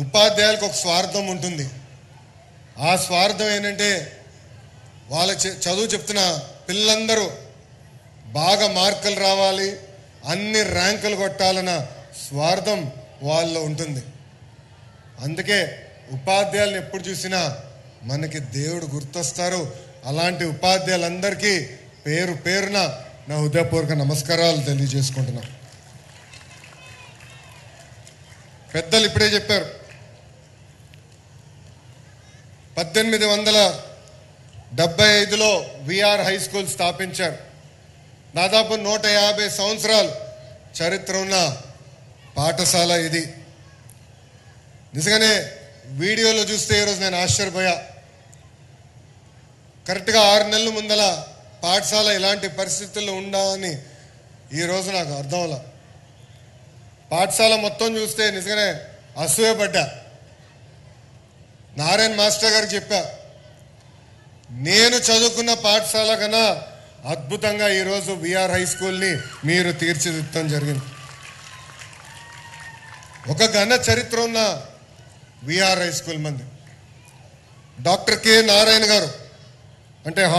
ఉపాధ్యాయులకు ఒక స్వార్థం ఉంటుంది. ఆ స్వార్థం ఏంటంటే వాళ్ళ చదువు చెప్తున్న పిల్లలందరూ బాగా మార్కులు రావాలి, అన్ని ర్యాంకులు కొట్టాలన్న స్వార్థం వాళ్ళలో ఉంటుంది. అందుకే ఉపాధ్యాయులను ఎప్పుడు చూసినా మనకి దేవుడు గుర్తొస్తారు. అలాంటి ఉపాధ్యాయులందరికీ పేరు పేరున నా హృదయపూర్వక నమస్కారాలు తెలియజేసుకుంటున్నా. పెద్దలు ఇప్పుడే చెప్పారు, 1875లో విఆర్ హై స్కూల్ స్థాపించారు. దాదాపు 150 సంవత్సరాలు చరిత్ర ఉన్న పాఠశాల ఇది. నిజంగానే వీడియోలో చూస్తే ఈరోజు నేను ఆశ్చర్యపోయా. కరెక్ట్గా 6 నెలల ముందల పాఠశాల ఇలాంటి పరిస్థితుల్లో ఉండాలని ఈరోజు నాకు అర్థం అలా. పాఠశాల మొత్తం చూస్తే నిజంగానే అసూయపడ్డా. నారాయణ మాస్టర్ గారికి చెప్పా, నేను చదువుకున్న పాఠశాల కన్నా అద్భుతంగా ఈరోజు విఆర్ హై స్కూల్ని మీరు తీర్చిదిద్దడం జరిగింది. ఒక ఘన చరిత్ర ఉన్న విఆర్ హై స్కూల్ మంది. డాక్టర్ కె నారాయణ గారు అంటే